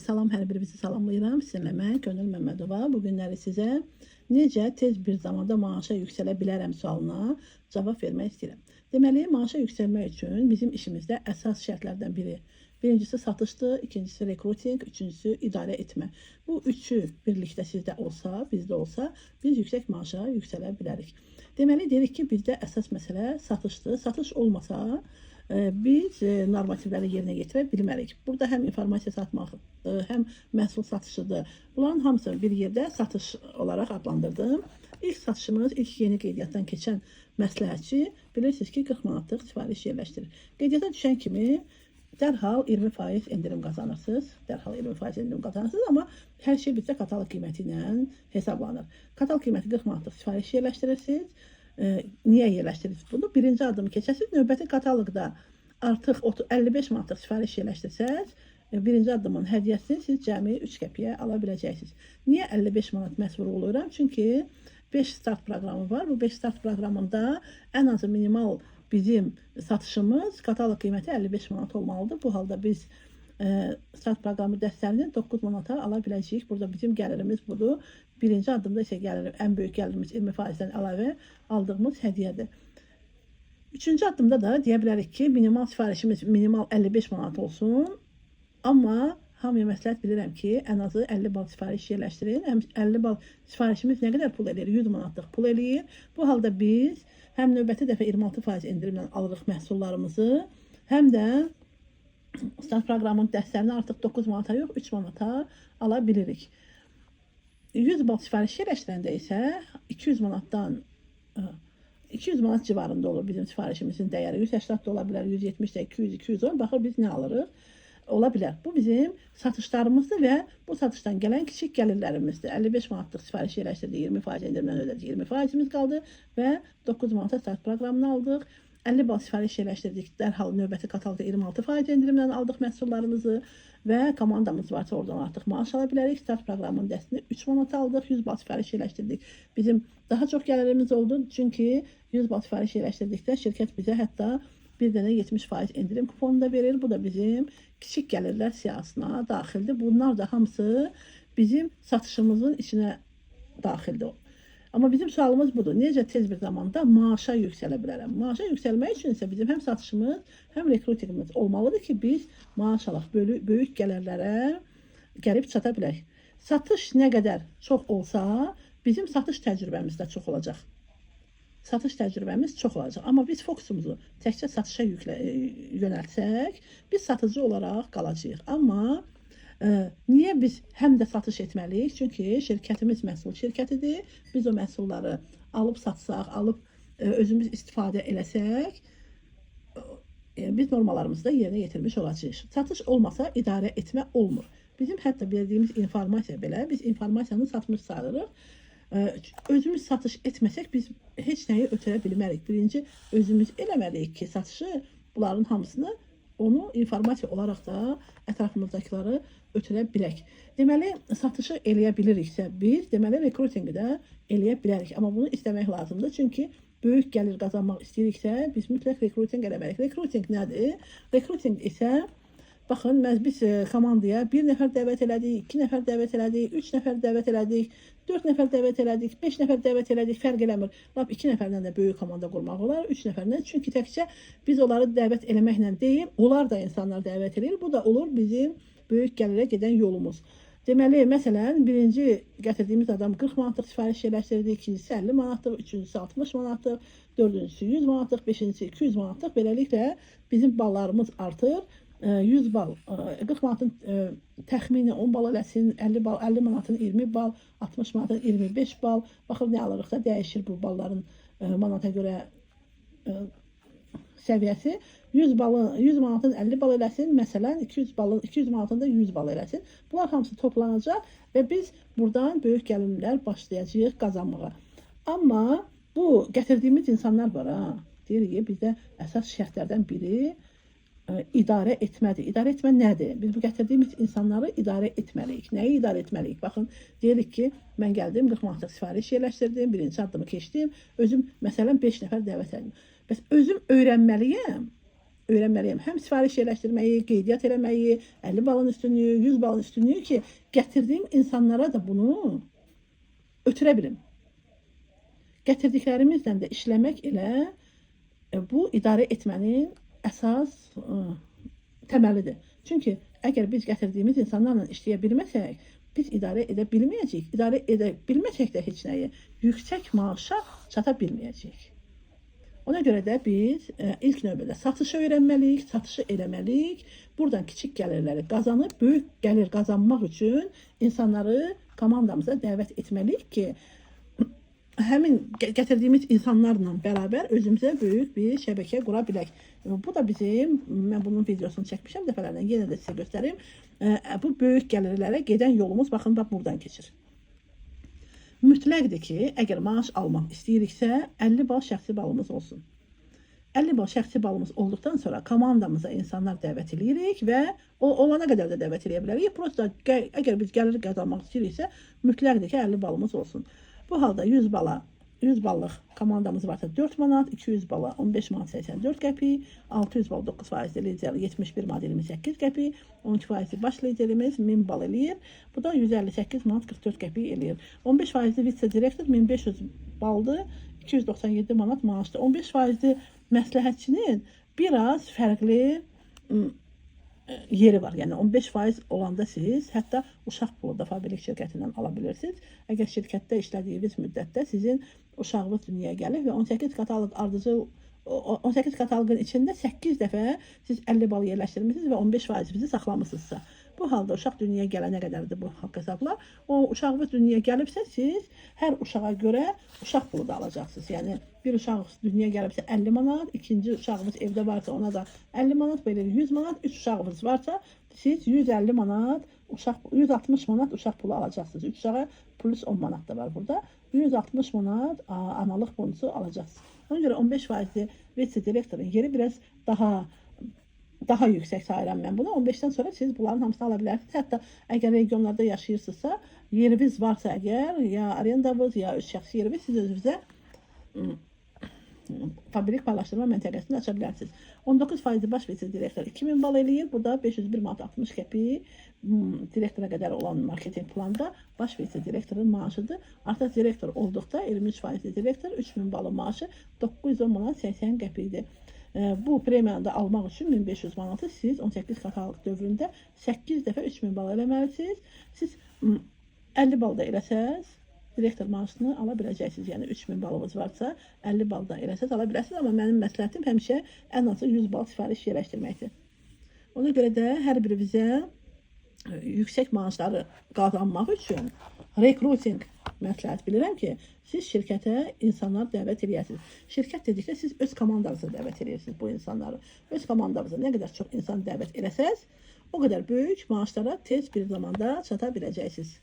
Salam, hər birinizi salamlayıram. Sizinlə mən Könül Məmmədova. Bu günləri sizə necə tez bir zamanda maaşa yüksələ bilərəm sualına cavab vermək istəyirəm. Deməli, maaşa yüksəlmək üçün bizim işimizdə əsas şərtlərdən biri. Birincisi satışdır, ikincisi rekruting, üçüncüsü idarə etmə. Bu üçü birlikdə sizdə olsa, bizdə olsa, biz yüksək maaşa yüksələ bilərik. Deməli, deyirik ki, bizdə əsas məsələ satışdır. Satış olmasa, biz normativləri yerinə yetirə bilmərik. Burada həm informasiya satmaqdır, həm məhsul satışıdır. Bunların hamısını bir yerdə satış olaraq adlandırdım. İlk satışımız, ilk yeni qeydiyyatdan keçən məsləhətçi bilirsiniz ki, 40 manatlıq sifariş yerləşdirir. Qeydiyyata düşən kimi dərhal 20% endirim qazanırsınız. Dərhal 20% endirim qazanırsınız, amma hər şey bizdə katalog qiyməti ilə hesablanır. Katalog qiyməti 40 manatlıq sifariş yerləşdirirsiniz. Niyə yerləşdirirsiniz bunu? Birinci adımı keçəsiniz. Növbəti kataloqda artıq 55 manatlıq sifariş yerləşdirsəz, birinci adımın hədiyyəsini siz cəmi 3 qəpiyə ala biləcəksiniz. Niyə 55 manat məhz vurğulayıram? Çünki 5 start proqramı var. Bu 5 start proqramında ən azı minimal bizim satışımız kataloq qiyməti 55 manat olmalıdır. Bu halda biz start proqramı dəstərini 9 manata ala biləcəyik. Burada bizim gəlirimiz budur. Birinci addımda isə ən böyük gəlirimiz 20%-dən əlavə aldığımız hədiyyədir. Üçüncü addımda da deyə bilərik ki, minimal sifarişimiz minimal 55 manat olsun. Amma hamıya məsləhət bilirəm ki, ən azı 50 bal sifariş yerləşdirin. 50 bal sifarişimiz nə qədər pul eləyir? 100 manatlıq pul eləyir. Bu halda biz həm növbəti dəfə 26% endirimlə alırıq məhsullarımızı, həm də start proqramının dəstərini artıq 9 manata yox, 3 manata ala bilirik. 100 bal sifariş yerləşdirəndə isə 200 manatdan 200 manat civarında olur bizim sifarişimizin dəyəri. 180 da ola bilər, 170 də, 200, 210. Baxır biz nə alırıq? Ola bilər. Bu bizim satışlarımızdır və bu satışdan gələn kiçik gəlirlərimizdir. 55 manatlıq sifariş yerləşdirdik, 20% endirimdən ödədik, 20%imiz qaldı və 9 manata start proqramını aldıq. 50 bal sifariş yerləşdirdik, dərhal növbəti kataloqda 26% endirimdən aldıq məhsullarımızı və komandamız varsa oradan artıq maaş ala bilərik. Start proqramının dəstini 3 manat aldıq, 100 bal sifariş yerləşdirdik. Bizim daha çox gəlirimiz oldu, çünki 100 bal sifariş yerləşdirdikdə şirkət bizə hətta bir dənə 70% endirim kuponu da verir. Bu da bizim kiçik gəlirlər siyahısına daxildir. Bunlar da hamısı bizim satışımızın içinə daxildir. Amma bizim sualımız budur. Necə tez bir zamanda maaşa yüksələ bilərəm? Maaşa yüksəlmək üçün isə bizim həm satışımız, həm rekrutingimiz olmalıdır ki, biz maaş alaq, böyük gəlirlərə gəlib çata bilək. Satış nə qədər çox olsa, bizim satış təcrübəmiz də çox olacaq. Satış təcrübəmiz çox olacaq. Amma biz fokusumuzu təkcə satışa yönəltsək, biz satıcı olaraq qalacağıq. Amma niyə biz həm də satış etməliyik? Çünki şirkətimiz məhsul şirkətidir. Biz o məhsulları alıb satsaq, alıb özümüz istifadə eləsək, biz normalarımızı da yerinə yetirmiş olacağıq. Satış olmasa idarə etmə olmur. Bizim hətta verdiyimiz informasiya belə, biz informasiyanı satmış sayırıq. Özümüz satış etməsək biz heç nəyi ötürə bilmərik. Birinci, özümüz eləməliyik ki, satışı bunların hamısını onu informasiya olaraq da ətrafımızdakiları ötürə bilək. Deməli, satışı eləyə biliriksə biz, deməli, rekrutingi də eləyə bilərik. Amma bunu istəmək lazımdır. Çünki böyük gəlir qazanmaq istəyiriksə, biz mütləq rekruting eləməliyik. Rekruting nədir? Rekruting isə, baxın, biz komandaya 1 nəfər dəvət elədik, 2 nəfər dəvət elədik, 3 nəfər dəvət elədik, 4 nəfər dəvət elədik, 5 nəfər dəvət elədik, fərq eləmir. Lap 2 nəfərdən də böyük komanda qurmaq olar, 3 nəfərdən. Çünki təkcə biz onları dəvət eləməklə deyil, onlar da insanlar dəvət edir. Bu da olur bizim böyük gəlirə gedən yolumuz. Deməli, məsələn, birinci gətirdiyimiz adam 40 manatlıq sifariş yerləşdirdik, ikincisi 50 manatlıq, üçüncüsü 60 manatlıq, dördüncüsü 100 manatlıq, beşincisi 200 manatlıq. Beləliklə, bizim ballarımız artır. 100 bal, 40 manatın təxmini 10 bal eləsin, 50 manatın 20 bal, 60 manatın 25 bal. Baxır, nə alırıqsa dəyişir bu balların manata görə səviyyəsi. 100 manatın 50 bal eləsin, məsələn, 200 manatın da 100 bal eləsin. Bunlar hamısı toplanacaq və biz buradan böyük gəlimlər başlayacağıq qazanmağa. Amma bu gətirdiyimiz insanlar var, deyirik ki, bizdə əsas şərtlərdən biri idarə etmədir. İdarə etmə nədir? Biz bu gətirdiyimiz insanları idarə etməliyik. Nəyi idarə etməliyik? Baxın, deyirik ki, mən gəldim, 40 manatlıq sifariş yerləşdirdim, birinci addımı keçdim, özüm, məsələn, 5 nəfər dəvət edim. Bəs özüm öyrənməliyəm öyrənməliyəm. Həm sifariş yerləşdirməyi, qeydiyyat eləməyi, 50 balın üstünlüyü, 100 balın üstünlüyü ki, gətirdiyim insanlara da bunu ötürə bilim. Gətirdiklərimizlə də işləmək elə bu idarə etmənin əsas təməlidir. Çünki əgər biz gətirdiyimiz insanlarla işləyə bilməsək, biz idarə edə bilməyəcəyik. İdarə edə bilməsək də heç nəyi yüksək maaşa çata bilməyəcəyik. Ona görə də biz ilk növbədə satışı öyrənməliyik, satışı eləməliyik. Buradan kiçik gəlirləri qazanıb, böyük gəlir qazanmaq üçün insanları komandamıza dəvət etməliyik ki, həmin gətirdiyimiz insanlarla bərabər özümüzə böyük bir şəbəkə qura bilək. Bu da bizim, mən bunun videosunu çəkmişəm dəfələrlə, yenə də sizə göstərim. Bu böyük gəlirlərə gedən yolumuz, baxın, bax buradan keçir. Mütləqdir ki, əgər maaş almaq istəyiriksə, 50 bal şəxsi balımız olsun. 50 bal şəxsi balımız olduqdan sonra komandamıza insanlar dəvət edirik və o olana qədər də dəvət edə bilərik. Prosta əgər biz gəlir qazanmaq istəyiriksə, mütləqdir ki, 50 balımız olsun. Bu halda 100 ballıq komandamız varsa 4 manat, 200 bala 15 manat 84 qəpik, 600 bal 9% lider 71 manat 28 qəpik, 12% baş liderimiz 1000 bal eləyir. Bu da 158 manat 44 qəpik eləyir. 15% vitse direktor 1500 baldır, 297 manat maaşdır. 15% məsləhətçinin biraz fərqli yeri var. Yəni 15% olanda siz hətta uşaq pulu da fabrik şirkətindən ala bilirsiniz. Əgər şirkətdə işlədiyiniz müddətdə sizin uşağınız dünyaya gəlir və 18 katalog ardıcıl 18 kataloqun içində 8 dəfə siz 50 bal yerləşdirmişsiniz və 15% bizi saxlamısınızsa, bu halda uşaq dünyaya gələnə qədərdir bu haqq hesabla. O uşağınız dünyaya gəlibsə, siz hər uşağa görə uşaq pulu da alacaqsınız. Yəni bir uşağınız dünyaya gəlibsə 50 manat, ikinci uşağınız evdə varsa ona da 50 manat, belə 100 manat, 3 uşağınız varsa siz 150 manat, 160 manat uşaq pulu alacaqsınız. 3 uşağa plus 10 manat da var burada. 160 manat analıq bonusu alacaqsınız. Ona görə 15% vitse direktorun yeri biraz daha yüksək sayıram mən bunu. 15-dən sonra siz bunların hamısını ala bilərsiniz. Hətta əgər regionlarda yaşayırsınızsa, yeriniz varsa əgər, ya arendavız, ya öz şəxsi yeriniz, siz özünüzə fabrik paylaşdırma məntəqəsini aça bilərsiniz. 19% baş vitse direktor 2000 bal eləyir. Burada 501 manat 60 qəpik direktora qədər olan marketing planda baş vitse direktorun maaşıdır. Artıq direktor olduqda 23% direktor 3000 balın maaşı 910 manat 80 qəpikdir. Bu premiyanı da almaq üçün 1500 manatı siz 18 kataloq dövründə 8 dəfə 3000 bal eləməlisiniz. Siz 50 bal da eləsəz, direktor maaşını ala biləcəksiniz. Yəni 3000 balımız varsa 50 bal da eləsəz ala biləsiniz. Amma mənim məsləhətim həmişə ən azı 100 bal sifariş yerləşdirməkdir. Ona görə də hər birimizə yüksək maaşları qazanmaq üçün rekruting məsləhət bilirəm ki, siz şirkətə insanlar dəvət edirsiniz. Şirkət dedikdə siz öz komandanıza dəvət edirsiniz bu insanları. Öz komandanıza nə qədər çox insan dəvət eləsəz, o qədər böyük maaşlara tez bir zamanda çata biləcəksiniz.